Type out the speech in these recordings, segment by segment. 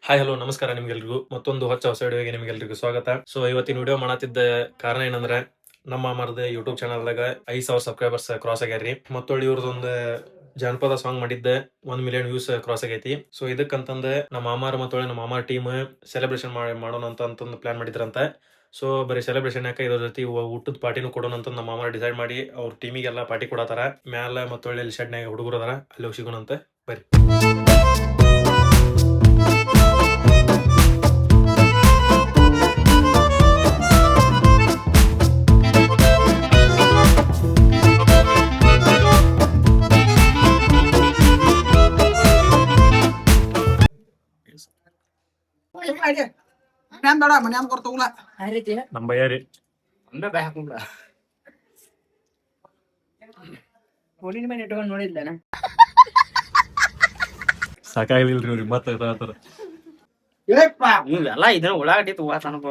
Hi hello ನಮಸ್ಕಾರ ನಿಮ್ಗೆಲ್ರಿಗೂ ಮತ್ತೊಂದು ಹೊಸ ವಿಡಿಯೋಗೆ ನಿಮ್ಗೆಲ್ರಿಗೂ ಸ್ವಾಗತ. ಸೊ ಇವತ್ತಿನ ವಿಡಿಯೋ ಮಾಡತ್ತಿದ್ದ ಕಾರಣ ಏನಂದ್ರೆ ನಮ್ಮ ಮಾಮರದ ಯೂಟ್ಯೂಬ್ ಚಾನಲ್ದಾಗ 5,000 ಸಬ್ಸ್ಕ್ರೈಬರ್ಸ್ ಕ್ರಾಸ್ ಆಗ್ಯಾರ್ರಿ. ಮತ್ತೊಳ್ಳಿ ಇವ್ರದೊಂದು ಜಾನಪದ ಸಾಂಗ್ ಮಾಡಿದ್ದೆ 1 ಮಿಲಿಯನ್ ವ್ಯೂಸ್ ಕ್ರಾಸ್ ಆಗೈತಿ. ಸೊ ಇದಕ್ಕಂತಂದ ನಮ್ಮ ಮಾಮಾರ ಮತ್ತೊಳ್ಳಿ ನಮ್ಮ ಮಾಮಾರ ಟೀಮ್ ಸೆಲೆಬ್ರೇಷನ್ ಮಾಡೋಣ ಅಂತಂದು ಪ್ಲಾನ್ ಮಾಡಿದ್ರಂತ. ಸೊ ಬರೀ ಸೆಲೆಬ್ರೇಷನ್ ಯಾಕೆ ಇದ್ರ ಜೊತೆ ಊಟದ ಪಾರ್ಟಿನೂ ಕೊಡೋಣ ಅಂತ ನಮ್ಮ ಮಾಮಾರ ಡಿಸೈಡ್ ಮಾಡಿ ಅವ್ರ ಟೀಮಿಗೆಲ್ಲ ಪಾರ್ಟಿ ಕೊಡತಾರ. ಮ್ಯಾಲ ಮತ್ತೊಳ್ಳಿ ಶೆಡ್ನಾಗ ಹುಡುಗರು ಅದಾರ, ಅಲ್ಲಿ ಹೋಗಿ ಸಿಗೋಣ ಅಂತ ಬರ್ರಿ. ನಮ್ಮ ಬಯ್ಯಾರಿ ನೋಡಿದ್ದ ಸಾಕಾಗ್ಲಿಲ್ರಿ ಅವ್ರಿಗೆ ಮತ್ತೆ ನೀವೆಲ್ಲ ಇದನ್ನ ಉಳ್ಳಾಗಡ್ಡಿ ತಗೋತಾನಪ್ಪ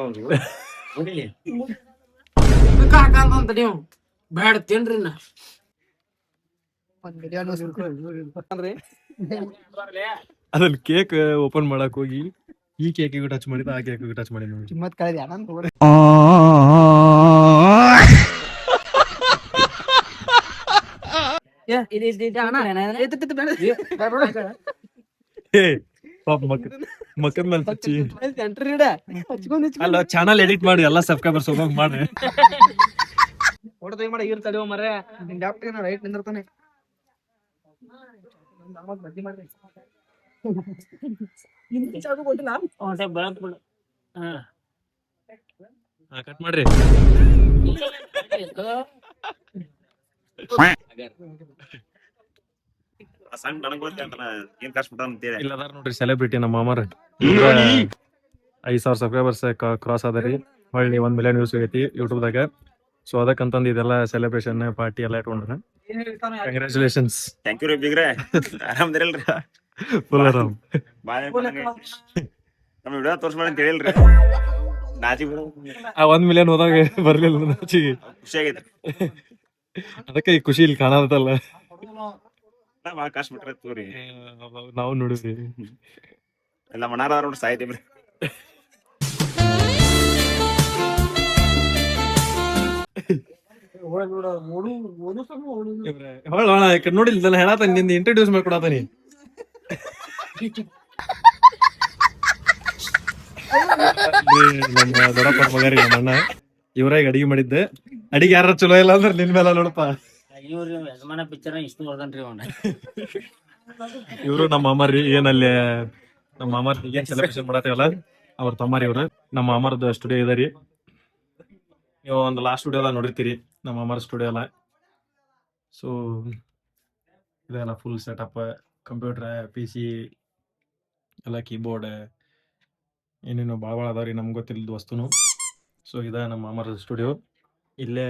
ನೀವು ಬೇಡ ತಿನ್ರಿ ಅದನ್ನ ಕೇಕ್ ಓಪನ್ ಮಾಡಕ್ ಹೋಗಿ ಈ ಕೇಕಿಗೆ ಟಚ್ ಮಾಡಿದ ಆ ಕೇಕಿಗೆ ಟಚ್ ಮಾಡಿ ನೋಡಿ ಕಿಮ್ಮತ್ ಕಳೆದ ಮಕ್ಕದ ಮೇಲೆ ಹಚ್ಚಿ ಅಲ್ಲ ಚಾನಲ್ ಎಡಿಟ್ ಮಾಡಿ ಎಲ್ಲ ಸಬ್ಸ್ಕ್ರೈಬರ್ಸ್ ಹೋಗಂಗ್ ಮಾಡಿ. ಮಾಡಿ ಇರ್ತಾಳೆ ಮರೆ ರೈಟ್ ನಿಂದಿರ್ತಾನೆ. ಕಟ್ ಮಾಡ್ರಿ. ಇಲ್ಲದಾರ ನೋಡ್ರಿ ಸೆಲೆಬ್ರಿಟಿ ನಮ್ಮ ಮಾಮಾರ 5,000 ಸಬ್ಸ್ಕ್ರೈಬರ್ಸ್ ಕ್ರಾಸ್ ಆದರಿ. ಹೊಳ್ಳಿ 1 ಮಿಲಿಯನ್ ವ್ಯೂಸ್ ಆಗೈತಿ ಯೂಟ್ಯೂಬ್ ದಾಗ. ಸೊ ಅದಕ್ಕಂತಂದ್ ಇದೆಲ್ಲ ಸೆಲೆಬ್ರೇಷನ್ ಪಾರ್ಟಿ ಎಲ್ಲ ಇಟ್ಕೊಂಡ್ರ. ಕಂಗ್ರಾಚುಲೇಷನ್ಸ್. ಥ್ಯಾಂಕ್ ಯು ರೀ ಬಿಗ್ರೆ. ಆರಾಮದಿರಲ್ರಿ? ಫುಲ್ ಆರಾಮ್. ನಮ್ಮ ವಿಡಿಯೋ ತೋರ್ಸ್ಬೇಡ ಅಂತ ಹೇಳಿಲ್ರಿ. ನಾಚಿಗೆ ಆ 1 ಮಿಲಿಯನ್ ಹೋದಾಗ ಬರ್ಲಿಲ್ಲ ನಾಚಿಗೆ. ಖುಷಿ ಆಗೈತಿ. ಅದಕ್ಕೆ ಈ ಖುಷಿ ಇಲ್ಲಿ ಕಾಣದಲ್ಲ. ಭಾಳ ಕಷ್ಟ ಬಿಟ್ರೆ ತೋರಿ ನಾವು ನೋಡಿದ್ವಿ ಎಲ್ಲ ಮನಾರ ನೋಡಿ ಸಾಯ್ತೀವ್ರಿ. ನೋಡಿಲ್ಲ ಹೇಳತಾನ ನಿಂದ ಇಂಟ್ರೊಡ್ಯೂಸ್ ಮಾಡ್ಕೊಡತಾನಿ. ನಮ್ಮ ದೊಡ್ಡಪ್ಪ ಮಗರಿ ನಮ್ಮ ಅಣ್ಣ ಇವ್ರಾಗ ಅಡಿಗೆ ಮಾಡಿದ್ದೆ. ಅಡಿಗೆ ಯಾರ ಚಲೋ ಇಲ್ಲ ಅಂದ್ರೆ ನಿನ್ ಮೇಲೆ ನೋಡಪ್ಪ. ಯಜಮಾನ ಪಿಕ್ಚರ್ ಇಷ್ಟು ನೋಡ್ದನ್ರಿ ಇವ್ರು ನಮ್ಮ ಮಾಮಾರಿ ಏನಲ್ಲಿ ನಮ್ಮ ಮಾಮಾರ್ ಏನ್ ಸೆಲೆಬ್ರೇಷನ್ ಮಾಡತ್ತೇವಲ್ಲ ಅವ್ರ ತಮ್ಮಾರಿ ಇವ್ರು. ನಮ್ಮ ಮಾಮಾರದ ಸ್ಟುಡಿಯೋ ಇದರಿ. ನೀವು ಒಂದು ಲಾಸ್ಟ್ ಸ್ಟುಡಿಯೋ ಎಲ್ಲ ನೋಡಿರ್ತೀರಿ ನಮ್ಮ ಮಾಮಾರ ಸ್ಟುಡಿಯೋ ಎಲ್ಲ. ಸೊ ಇದೆಲ್ಲ ಫುಲ್ ಸೆಟಪ್, ಕಂಪ್ಯೂಟರ್, PC ಎಲ್ಲ, ಕೀಬೋರ್ಡ್ ಏನೇನು ಭಾಳ ಅದಾವ್ರಿ ನಮ್ಗೆ ಗೊತ್ತಿಲ್ಲದ ವಸ್ತುನು. ಸೊ ಇದ ನಮ್ಮ ಮಾಮಾರ ಸ್ಟುಡಿಯೋ. ಇಲ್ಲೇ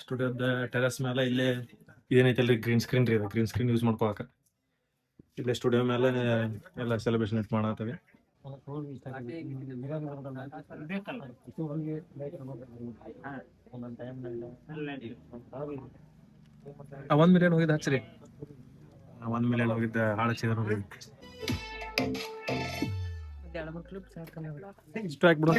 ಸ್ಟುಡಿಯೋದ ಟೆರೆಸ್ ಮೇಲೆ ಇಲ್ಲೇ ಇದೇನೈತಲ್ರಿ ಗ್ರೀನ್ ಸ್ಕ್ರೀನ್ ರೀ. ಇದು ಗ್ರೀನ್ ಸ್ಕ್ರೀನ್ ಯೂಸ್ ಮಾಡ್ಕೊಳಕ ಇಲ್ಲೇ ಸ್ಟುಡಿಯೋ ಮೇಲೆ ಎಲ್ಲ ಸೆಲೆಬ್ರೇಷನ್ ಇಟ್ ಮಾಡತ್ತೇವೆ. 1 ಮಿಲಿಯನ್ ಹೋಗಿದ್ದ ಹಚ್ಚ್ರಿ. 1 ಮಿಲಿಯನ್ ಹೋಗಿದ್ದ ಹಾಳು ಹಚ್ಚಿದ ನೋಡ್ರಿ. ಇಷ್ಟು ಹಾಕ್ಬಿಡೋಣ.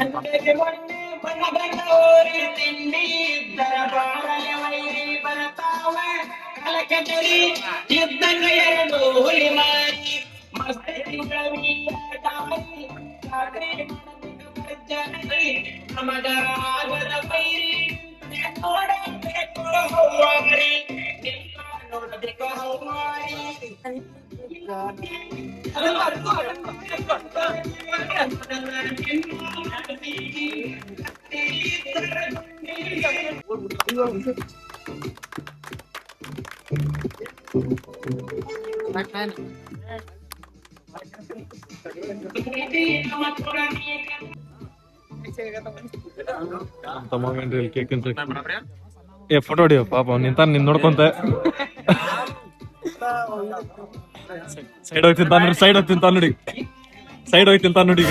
ಏ ಫೋಟೋ ಹೊಡಿಯೋ ಪಾಪ ನಿಂತ ನಿನ್ ನೋಡ್ಕೊಂತ ಸೈಡ್ ಹೋಗಿ ತಿಂತ ನೋಡಿ. ಸೈಡ್ ಹೋಗಿ ತಿಂತ ನೋಡಿ. ಸೈಡ್ ಹೋಗಿ ತಿಂತ ನೋಡಿ.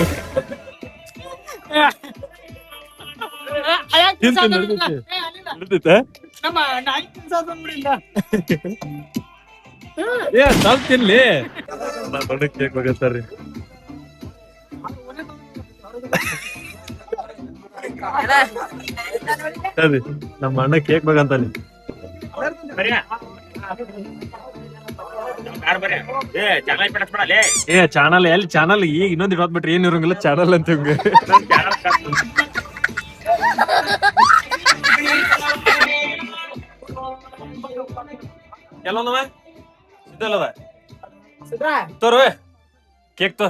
ತಿನ್ಲಿ ಕೇಕ್ ಹೋಗತ್ತಾರ್ರಿ. ಸರಿ ನಮ್ಮ ಅಣ್ಣ ಕೇಕ್ ಬೇಕಂತಾನೆ. ಏ ಚಾನಲ್ ಎಲ್ಲಿ ಚಾನಲ್ ಈಗ ಇನ್ನೊಂದು ಇಡೋದ್ ಬಿಟ್ರಿ ಏನ್ ಇರಂಗಿಲ್ಲ ಚಾನಲ್ ಅಂತ ಹಿಂಗ. ಎಲ್ಲೊಂದವ ಇದಲ್ಲದ ತೋರು ಕೇಕ್ ತೋ.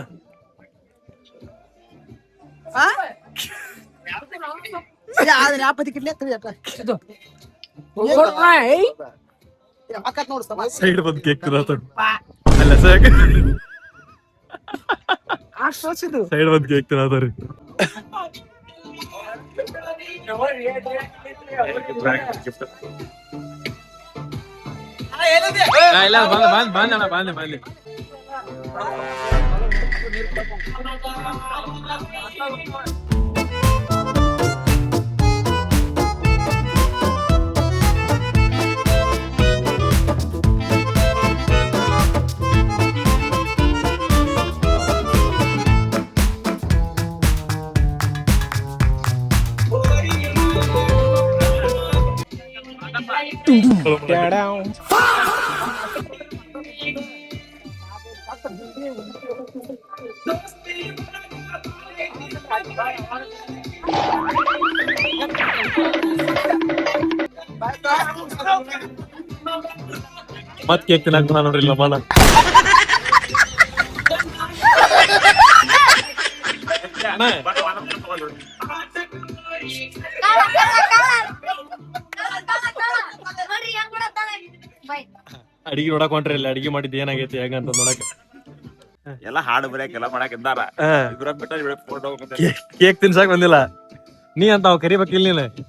ಸೈಡ್ ಬಂದ್ ಕೇಕ್ ಅಲ್ಲ ಸೈಡ್ ಬಂದ್ ಕೇಕ್ ತಿನ್ನತಾರಿ. ಇಲ್ಲ ಬಂದೆ ಮತ್ ಕೇಕ್ ತಿನ್ನಕ್ ಬಂದ ನೋಡ್ರಿ ಲಬಾನ. ಅಡಿಗೆ ನೋಡಕ್ ಹೊಂಟ್ರಿ ಇಲ್ಲ ಅಡಿಗೆ ಮಾಡಿದ್ ಏನಾಗೈತಿ ಹೆಂಗಂತ ನೋಡಕ್. ಎಲ್ಲ ಹಾಡು ಬರೆಯಕ್ ಎಲ್ಲ ಮಾಡಕ್ ಇದ್ದಾರ. ಕೇಕ್ ತಿನ್ಸಾಕ್ ಬಂದಿಲ್ಲ ನೀ ಅಂತ ಅವ್ ಕರಿಬೇಕಿಲ್ಲ ನೀನು.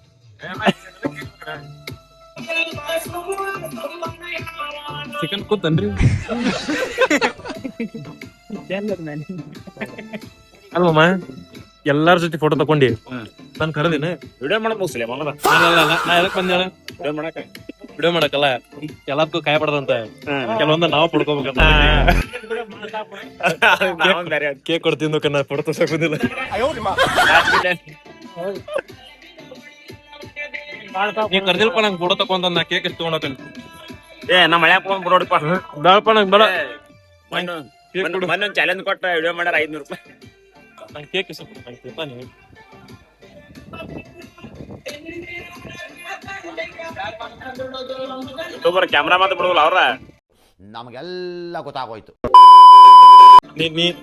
ಚಿಕನ್ ಕೂತನ್ರಿ ಅಲ್ವಮ್ಮ ಎಲ್ಲಾರ ಜೊತೆ ಫೋಟೋ ತಕೊಂಡಿ ನಾನ್ ಕರದಿನ ವಿಡಿಯೋ ಮಾಡಕ್ ಮುಗಿಸ್ಲಿ ಮಲ್ಲ. ನಾ ಎದಕ್ ಬಂದೇಳ ವಿಡಿಯೋ ಮಾಡಕ ವಿಡಿಯೋ ಮಾಡಕ್ಕಲ್ಲ ಎಲ್ಲದಕ್ಕೂ ಕಾಯ ಪಡದಂತ ಕೆಲವೊಂದ ನಾವ್ ಪಡ್ಕೋಬೇಕಂತ. ಕೇಕ್ ಕೊಡ್ತಿದ್ದು ಕನ್ನ ಫೋಟೋ ತೋರ್ಸಕ್ ಬಂದಿಲ್ಲ. ನೀ ಕರ್ದಿಲ್ಪ ನಂಗೆ ಫೋಟೋ ತಕೊಂತ ನಾ ಕೇಕ್ ಎಷ್ಟು ತಗೊಂಡೋಕಲ್. ಏ ನಮ್ಮ ಮಳ್ಯಾಕ ಹೋಗ್ ನೋಡಿಪ್ಪ. ಬೇಡಪ್ಪ ನಂಗೆ ಬೇಡ. ಮೊನ್ನೊಂದ್ ಚಾಲೆಂಜ್ ಕೊಟ್ಟ ವಿಡಿಯೋ ಮಾಡ್ಯಾರ 500 ರೂಪಾಯಿ. ನಂಗೆ ಕೇಕ್ ಇಷ್ಟ ನಂಗೆ ನೀವು ಯೂಟ್ಯೂಬರ್ ಕ್ಯಾಮ್ರಾ ಮಾತು ಬಿಡುವಲ್ಲ ಅವ್ರ. ನಮಗೆಲ್ಲ ಗೊತ್ತಾಗೋಯ್ತು.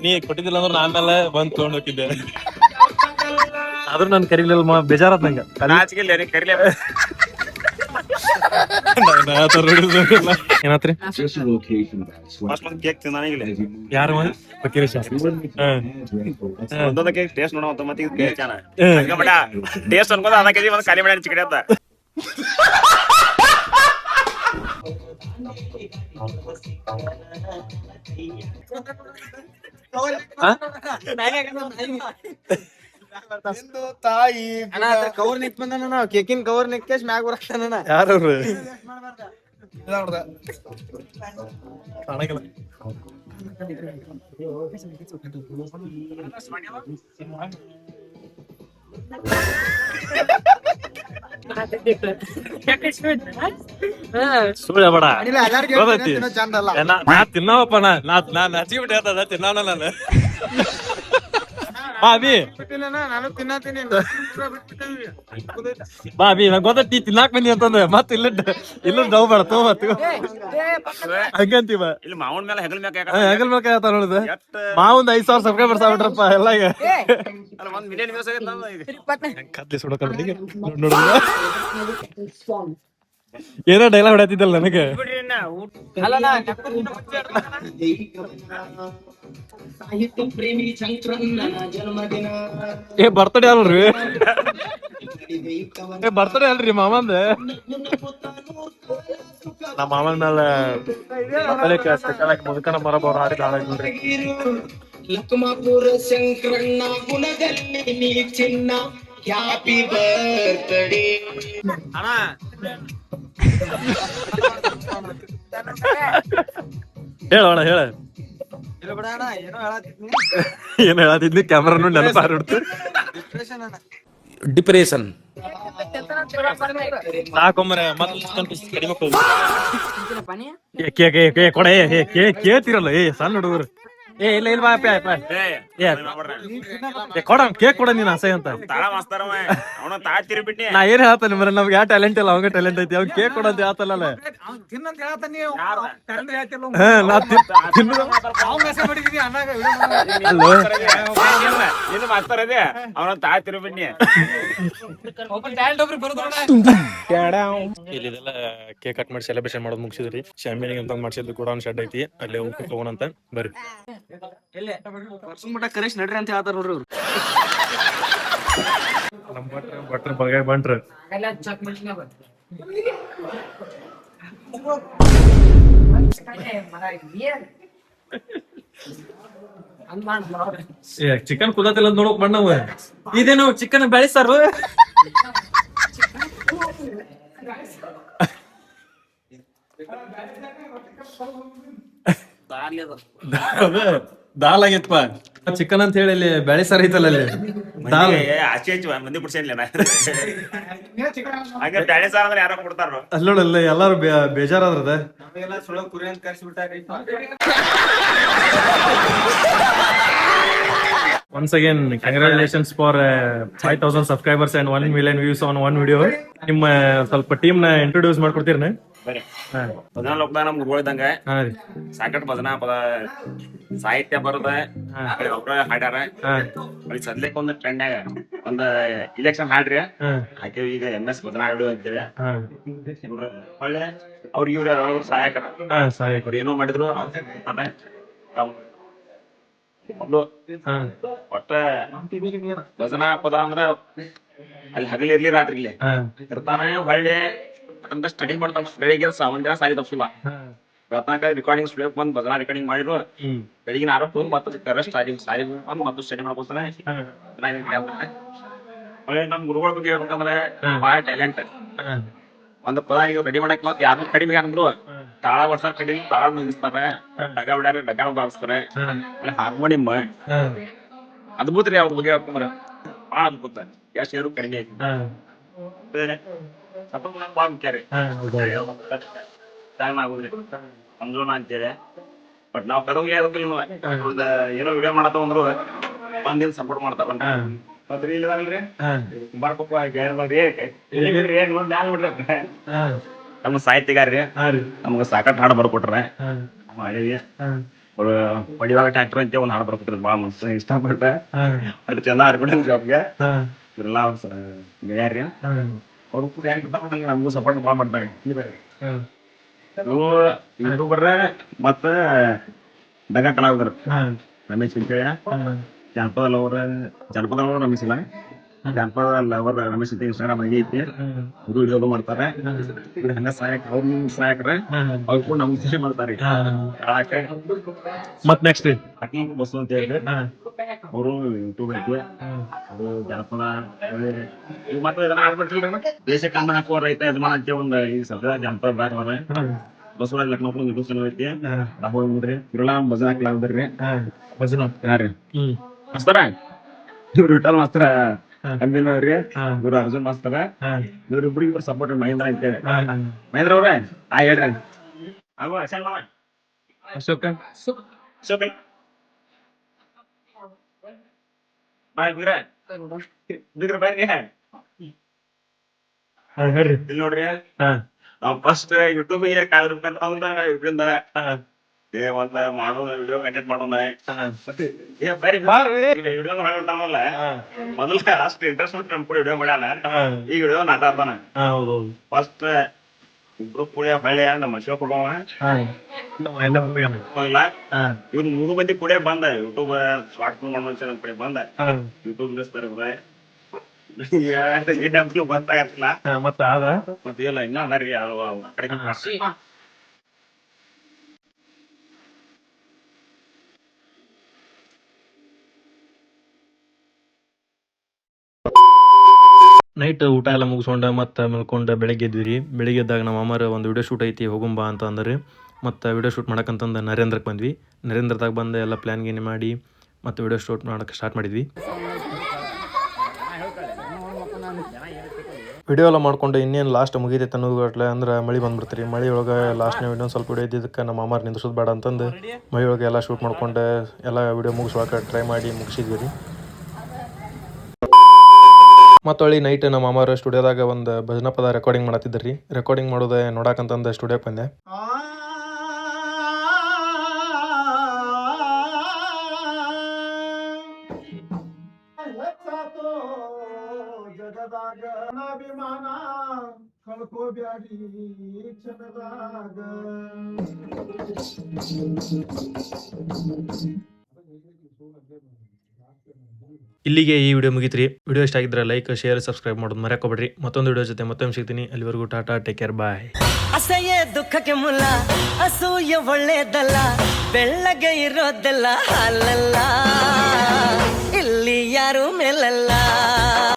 ನೀ ಕೊಟ್ಟಿದ್ದಿಲ್ಲ ಅಂದ್ರೆ ನಾನು ಆಮೇಲೆ ಬಂದ್ ತಗೊಂಡ್ ಹೋಗಿದ್ದೆ. ಆದ್ರೂ ನನ್ ಕರಿಲಿಲ್ಲ ಬೇಜಾರತ್ ನಂಗ. ನಾಚಿಗಿಲ್ಲ ಕರಿಲೇ ಏನಾತ್ರಿ ಕೇಕ್ ತಿನ್ನಾನಿಲ್ಲ ಯಾರು ಒಂದೊಂದ ಕೇಕ್ ಟೇಸ್ಟ್ ನೋಡೋ ಮತ್ತೆ ಟೇಸ್ಟ್ ಅನ್ಕೋದ ಅದ ಕೆಜಿ ಮತ್ತೆ ಖಾಲಿ ಮಾಡಿ ಚಿಕಡೆ ಅಂತ. ತಾಯಿ ಕವರ್ ನಿಕ್ ಬಂದ ಕೇಕಿನ ಕವರ್ ನಿಕ್ಕೇಶ್ ಮ್ಯಾಗ ಬರತ್ತಾನ. ಯಾರವ್ರು ಸುಳ್ಳ ಬೇಡ ಚಂದ ಅಲ್ಲ. ನಾ ತಿನ್ನವಪ್ಪ ನಾ ನಾಚಿಗೆ ಬಿಟ್ಟೆ ತಿನ್ನವನ ನಾನು. ಬಾಬಿ ನಾನು ತಿನ್ನತೀನಿ ಬಾಬಿ ನಂಗೆ ಗೊತ್ತಿ ತಿನ್ನಾಕ್ ಬಂದಿ ಅಂತಂದ್ರೆ ಮತ್ ಇಲ್ಲ ಡವ್ ಬೇಡ ತಗೋಬತ್ತು ಹಂಗಂತೀವ. ಇಲ್ಲಿ ಮಾವನ್ ಮೇಲೆ ಹೆಗಲ್ ಮ್ಯಾಕ ಹೆಗಲ್ ಮ್ಯಾಕ ಆತ ನೋಡಿದ ಮಾವೊಂದ್ 5,000 ಸಬ್ಸ್ಕ್ರೈಬರ್ಸ್ ಆಗ್ಬಿಟ್ರಪ್ಪ ಎಲ್ಲ. ಈಗ ಒಂದ್ ಮಿಲಿಯನ್ ವ್ಯೂಸ್ ಕತ್ಲಿ ಸುಡಕ ಏನೋ ಡೈಲಾಗ್ ಹೊಡ್ಯಾತಿದ್ದಲ್ಲ ನನಗೆ. ಏ ಬರ್ತಡೇ ಅಲ್ರಿ ಬರ್ತಡೇ ಅಲ್ರಿ ಮಾಮಂದ. ನಮ್ಮ ಮಾಮನ ಮೇಲೆ ಮುದುಕನ ಮರಬವ್ರು ಹಾಡಿದ ಹಾಡಾಗಿ ನೋಡ್ರಿ. ಲಕ್ಮಾಪುರ ಶಂಕರಣ್ಣ ಗುಣದಲ್ಲಿ ನೀ ಚಿನ್ನ ಹ್ಯಾಪಿ ಬರ್ತ್ಡೇ. ಹೇಳೋಣ ಹೇಳ ಇಲ್ಲ ಬಿಡ ಅಣ್ಣ ಏನೋ ಹೇಳತ್ತಿದ್ನಿ ಏನ್ ಹೇಳತ್ತಿದ್ನಿ ಕ್ಯಾಮ್ರಾನು ನೆನಪಾರ್ಬಿಡ್ತು. ಡಿಪ್ರೆಷನ್ ಅಣ್ಣ. ಡಿಪ್ರೆಷನ್. ಸಾಕೊಂಬರೆ ಮತ್ತೆ ಚಿಕನ್ ಪೀಸ್ ಕಡಿಮೆ ಕೊಡ ಕೇಳ್ತಿರಲ್ಲ ಸಣ್ಣ ಹುಡುಗರು ಇಲ್ಲ ಇಲ್ಲ ಕೊಡ ಕೇಕ್ ಕೊಡ ನೀನ್ ಆಸೆ ಅಂತ ತಾಳ ಮಾಸ್ತಾರವ ಅವನ ತಾಳ ತಿರುಬಿಟ್ನಿ. ನಾ ಏನ್ ಹೇಳ್ತಾನೆ ಮರ ನಮ್ಗೆ ಯಾವ ಟ್ಯಾಲೆಂಟ್ ಇಲ್ಲ ಅವಂಗ ಟ್ಯಾಲೆಂಟ್ ಐತಿ ಅವ್ನ್ ಕೇಕ್ ಕೊಡ ಅಂತ ಹೇಳ್ತಲ್ಲ ತಿನ್ನಂತ ಹೇಳತ್ತ ನೀವು ಕರೆಂಟ್ ಹೇಳ್ತಿಲ್ಲ ಅಲ್ಲೋ ಏನು ಮಾಸ್ತಾರದೆ ಅವನ ತಾಳ ತಿರುಬಿಟ್ನಿ. ಇಲ್ಲಿ ಇದೆಲ್ಲ ಕೇಕ್ ಕಟ್ ಮಾಡಿ ಸೆಲೆಬ್ರೇಷನ್ ಮಾಡೋದು ಮುಗಿಸಿದ್ರಿ. ಶಾಮಿಯಾನಿಗೆ ಅಂತ ಮಾಡ್ಸಿದ್ದು ಕೂಡ ಒಂದು ಶೆಡ್ ಐತಿ ಅಲ್ಲಿ ಹೋಗಿ ತಗೋಣ ಅಂತ ಬರ್ರಿ. ಮಟ್ಟ ಕರೆಕ್ಟ್ ನಡ್ರಿ ಅಂತ ಹೇಳ್ತಾರ ನೋಡ್ರಿ ಅವ್ರು. ನಮ್ ಭಟ್ರ ಬಗೆ ಬಂಟ್ರ ಚಿಕನ್ ಕುದತಿಲ್ಲ ನೋಡಕ್ ಬಣ್ಣವ ಇದೇನು ಚಿಕನ್ ಬೆಳೆಸ್ತಾರ ದಾಲ್ ಆಗೈತಪ್ಪ ಚಿಕನ್ ಅಂತ ಹೇಳಿ ಅಲ್ಲಿ ಬೆಳೆ ಸಾರ್ ಐತಲ್ಲ ಅಲ್ಲಿ ದಾಲ್ ಆಚೆ ಆಚೆ ಮಂದಿ ಬಿಡ್ಸೇನ್ಲ ಹಂಗ ಬ್ಯಾಳೆ ಸಾರ್ ಅಂದ್ರೆ ಯಾರೋ ಕೊಡ್ತಾರ. ಅಲ್ಲಿ ನೋಡಲ್ಲ ಎಲ್ಲಾರು ಬೇಜಾರಾದ್ರದ ನಮಗೆಲ್ಲ ಸುಳ್ಳು ಕುರಿ ಅಂತ ಕರ್ಸಿ ಬಿಟ್ಟಾರಿ. Once again, congratulations for 5,000 subscribers and 1 million views on one video. ನಿಮ್ಮ ಸ್ವಲ್ಪ ಟೀಮ್ ನ ಇಂಟ್ರೊಡ್ಯೂಸ್ ಮಾಡ್ಕೊಡ್ತೀರನ? ಬರೀ ಭಜನಾ ಲೋಕದಾಗ ನಮ್ ಗುರುಗಳು ಇದ್ದಂಗ ಸಾಕಷ್ಟು ಭಜನಾ ಪದ ಸಾಹಿತ್ಯ ಬರದ ಒಬ್ರ ಹಾಡ್ಯಾರ. ಅಲ್ಲಿ ಸದ್ಯಕ್ಕೆ ಒಂದು ಟ್ರೆಂಡ್ನಾಗ ಒಂದ್ ಇಲೆಕ್ಷನ್ ಹಾಡ್ರಿ ಹಾಕಿ ಈಗ MS ಭಜನಾ ಹಾಡು ಅಂತೇಳಿ ಒಳ್ಳೆ ಅವ್ರಿಗೆ ಇವ್ರ ಸಹಾಯಕರು ಏನೋ ಮಾಡಿದ್ರು ಒಟ್ಟ ಭಜನಾ ಪದ ಅಂದ್ರ ಅಲ್ಲಿ ಹಗಲಿ ಇರ್ಲಿ ರಾತ್ರಿ ಇಲ್ಲಿ ಇರ್ತಾನೆ. ಒಳ್ಳೆ ಅಂತ ಸ್ಟಡಿ ಮಾಡ್ತಾನ. ಬೆಳಿಗ್ಗೆ ಒಂದಿನ ಸಾರಿ ತಪ್ಸಿಲ್ಲ ರೆಕಾರ್ಡಿಂಗ್ ಸ್ಟುಡಿಯೋ ಬಂದ್ ಭಜನಾ ರೆಕಾರ್ಡಿಂಗ್ ಮಾಡಿದ್ರು. ಬೆಳಿಗ್ಗೆ 6 ಮತ್ತೆ ಸಾರಿ ಬಂದು ಮತ್ತೆ ಸ್ಟಡಿ ಮಾಡ್ಕೊತಾನೆ. ಒಳ್ಳೆ ನಮ್ ಗುರುಗಳ ಬಗ್ಗೆ ಹೇಳ್ಬೇಕಂದ್ರೆ ಬಾಳ ಟ್ಯಾಲೆಂಟ್. ಒಂದ್ ಪದ ಈಗ ರೆಡಿ ಮಾಡಕ್ ಮತ್ ಯಾರು ಕಡಿಮೆ ಅಂದ್ರು ತಾಳ ವರ್ಷ ಕಡಿಮೆ ತಾಳ ನಿಲ್ಲಿಸ್ತಾರೆ. ಡಗ ಬಿಡ್ಯಾರ ಡಗ ಬಾರಿಸ್ತಾರೆ. ಹಾರ್ಮೋನಿಯಂ ಅದ್ಭುತ ರೀ. ಅವ್ರ ಬಗ್ಗೆ ಹೇಳ್ಕೊಂಡ್ರ ಬಾಳ ಅದ್ಭುತ. ಎಷ್ಟು ಹೇಳು ಕಡಿಮೆ ಐತಿ. ಬಾಳ ಮುಖ್ಯ ರೀ. ಟೈಮ್ ಆಗುದ್ರಿ ಅಂಜೋಣ ಅಂತೇಳಿ. ಬಟ್ ನಾವ್ ಕರೋಗಿ ಏನೋ ವಿಡಿಯೋ ಮಾಡತ್ತ ಅಂದ್ರು ಒಂದಿನ ಸಪೋರ್ಟ್ ಮಾಡ್ತಾರ. ಮತ್ರಿ ಇಲ್ಲದಲ್ರಿ ಕುಂಬಾರಕೊಪ್ಪ ನಮ್ಮ ಸಾಹಿತ್ಯಗಾರ್ರಿ ನಮ್ಗ ಸಾಕಷ್ಟು ಹಾಡು ಬರ್ಕೊಟ್ರ. ಅವ್ರು ಪಡಿವಾಗ ಟ್ಯಾಕ್ಟರ್ ಅಂತ ಒಂದ್ ಹಾಡು ಬರ್ಕೊಟ್ರ. ಬಾಳ ಮನ್ಸ ಇಷ್ಟಪಟ್ಟ ಅದು ಚೆಂದ ಹಾಡ್ಬಿಟ್ಟ ಜಾಬ್ಗೆ ಇವ್ರೆಲ್ಲ ಗೆಳೆಯಾರ್ರಿ. ಅವ್ರು ಕೂಡ ಹೆಂಗ್ ನಮಗೂ ಸಪೋರ್ಟ್ ಬಾಳ ಮಾಡ್ತಾರೆ. ಯೂಟ್ಯೂಬರ್ ಮತ್ತ ಡಗ ಕಲಾವಿದರು ರಮೇಶ್ ಅಂತೇಳಿ ಜನಪದ ಲವರ್ ರಮೇಶ್ ಇಲ್ಲ ಜನಪದ ಲವರ್ ರಮೇಶ್ ಅಂತ ಇನ್ಸ್ಟಾಗ್ರಾಮ್ ಐತಿ. ಅವರು ವಿಡಿಯೋ ಮಾಡ್ತಾರೆ. ಹಂಗ ಸಹಾಯಕರ ಅವ್ರು ಕೂಡ ನಮ್ಗೆ ಖುಷಿ ಮಾಡ್ತಾರೆ. ಮತ್ ನೆಕ್ಸ್ಟ್ ಬಸ್ಸು ಅಂತ ಹೇಳಿದ್ರೆ ಅವರು ಯೂಟ್ಯೂಬ್ ಐತಿ. ಅದು ಜನಪದ ಮತ್ತೆ ದೇಶ ಕನ್ನಡ ಹಾಕುವ ರೈತ ಯಜಮಾನ ಅಂತ ಒಂದು ಈ ಸದ್ಯ ಜನಪದ ಬ್ಯಾಗ್ರ ಬಸವರಾಜ್ ಲಕ್ನೋಪುರ ಯೂಟ್ಯೂಬ್ ಚಾನಲ್ ಐತಿ. ನಾವು ನೋಡ್ರಿ ಇವ್ರೆಲ್ಲ ಭಜನಾ ಕಲಾವಿದ್ರಿ. ಯಾರಿ ಮಾಸ್ತರ ಇವ್ರು ವಿಠಲ್ ಮಾಸ್ತರ ಅಂದಿನವ್ರಿ. ಇವ್ರು ಅರ್ಜುನ್ ಮಾಸ್ತರ. ಇವ್ರಿಬ್ರು ಸಪೋರ್ಟ್ ಮಹೇಂದ್ರ ಅಂತೇಳಿ. ಮಹೇಂದ್ರ ಅವ್ರ ಹೇಳ್ರಿ ಅಶೋಕ ಹೇಳ್ರಿ ಇಲ್ಲಿ ನೋಡ್ರಿ ನಾವ್ ಫಸ್ಟ್ ಯೂಟ್ಯೂಬ್ ಇದರಿಂದ ಒಂದ್ ಮಾಡೋದ ವಿಡಿಯೋ ಕಂಟೆಂಟ್ ಮಾಡೋಣ. ವಿಡಿಯೋ ಮಾಡ್ತಾನಲ್ಲ ಮೊದಲ ಅಷ್ಟು ಇಂಟ್ರೆಸ್ಟ್ ಕೂಡ ವಿಡಿಯೋ ಮಾಡ್ಯಾನ. ಈ ವಿಡಿಯೋ ನಾಟಾಡ್ತಾನ. ಫಸ್ಟ್ ಇಬ್ರು ಕೂಡ ಹೊಳ್ಳಿ ನಮ್ಮ ಅಶೋಕ್ ಕೊಡೋಣ ಇವ್ರು 3 ಮಂದಿ ಕೂಡ ಬಂದ ಯೂಟ್ಯೂಬ್ ಶಾರ್ಟ್ ಫಿಲ್ಮ್ ಮಾಡೋ ಬಂದ ಯೂಟ್ಯೂಬ್ ಬಂದಾಗತ್ತಿಲ್ಲ. ಮತ್ತೆ ಇಲ್ಲ ಇನ್ನ ಅದಾರಿ ಕಡೆ ನೈಟ್ ಊಟ ಎಲ್ಲ ಮುಗಿಸ್ಕೊಂಡ ಮತ್ತೆ ಮಲ್ಕೊಂಡ ಬೆಳಗ್ಗೆ ಎದ್ವಿ. ಬೆಳಿಗ್ಗೆ ಎದ್ದಾಗ ನಮ್ಮ ಅಮ್ಮರ ಒಂದು ವಿಡಿಯೋ ಶೂಟ್ ಐತಿ ಹೋಗುಂಬಾ ಅಂತ ಅಂದ್ರಿ. ಮತ್ತು ವಿಡಿಯೋ ಶೂಟ್ ಮಾಡಕ್ಕಂತಂದು ನರೇಂದ್ರಕ್ಕೆ ಬಂದ್ವಿ. ನರೇಂದ್ರದಾಗ ಬಂದು ಎಲ್ಲ ಪ್ಲ್ಯಾನ್ ಗೀನ್ ಮಾಡಿ ಮತ್ತು ವಿಡಿಯೋ ಶೂಟ್ ಮಾಡೋಕ್ಕೆ ಸ್ಟಾರ್ಟ್ ಮಾಡಿದ್ವಿ. ವಿಡಿಯೋ ಎಲ್ಲ ಮಾಡ್ಕೊಂಡು ಇನ್ನೇನು ಲಾಸ್ಟ್ ಮುಗಿದೈತೆ ಅನ್ನೋದು ಅಂದ್ರೆ ಮಳೆ ಬಂದ್ಬಿಡ್ತೀರಿ. ಮಳೆ ಒಳಗೆ ಲಾಸ್ಟ್ನ ಇನ್ನೊಂದು ಸ್ವಲ್ಪ ವಿಡಿಯೋ ಇದ್ದಿದ್ದಕ್ಕೆ ನಮ್ಮ ಮಾಮಾರ್ ನಿಂದ್ರಿಸೋದು ಬೇಡ ಅಂತಂದು ಮಳೆ ಒಳಗೆ ಎಲ್ಲ ಶೂಟ್ ಮಾಡ್ಕೊಂಡು ಎಲ್ಲ ವಿಡಿಯೋ ಮುಗಿಸೋಕೆ ಟ್ರೈ ಮಾಡಿ ಮುಗಿಸಿದ್ವಿ ರೀ. ಮತ್ತು ಹೊಳ್ಳಿ ನೈಟ್ ನಮ್ಮ ಮಾಮಾರು ಸ್ಟುಡಿಯೋದಾಗ ಒಂದು ಭಜನಾ ಪದ ರೆಕಾರ್ಡಿಂಗ್ ಮಾಡತ್ತಿದ್ದರು ರೀ. ರೆಕಾರ್ಡಿಂಗ್ ಮಾಡೋದು ನೋಡಕ್ಕಂತಂದು ಸ್ಟುಡಿಯೋಕ್ಕೆ ಬಂದೆ. ಇಲ್ಲಿಗೆ ಈ ವಿಡಿಯೋ ಮುಗಿತ್ರಿ. ವಿಡಿಯೋ ಇಷ್ಟ ಆಗಿದ್ರೆ ಲೈಕ್, ಶೇರ್, ಸಬ್ಸ್ಕ್ರೈಬ್ ಮಾಡೋದು ಮರೆಯಕೋಬೇಡ್ರಿ. ಮತ್ತೊಂದು ವಿಡಿಯೋ ಜೊತೆ ಮತ್ತೊಮ್ಮೆ ಸಿಗ್ತೀನಿ. ಅಲ್ಲಿವರೆಗೂ ಟಾಟಾ, ಟೇಕ್ ಕೇರ್, ಬಾಯ್. ಅಸಹ್ಯ ದುಃಖಕ್ಕೆ ಮೂಲ ಅಸೂಯೆ ಒಳ್ಳೇದಲ್ಲ, ಬೆಳ್ಳಗೆ ಇರೋದೆಲ್ಲ ಹಾಲಲ್ಲ, ಇಲ್ಲಿ ಯಾರು ಮೇಲಲ್ಲ.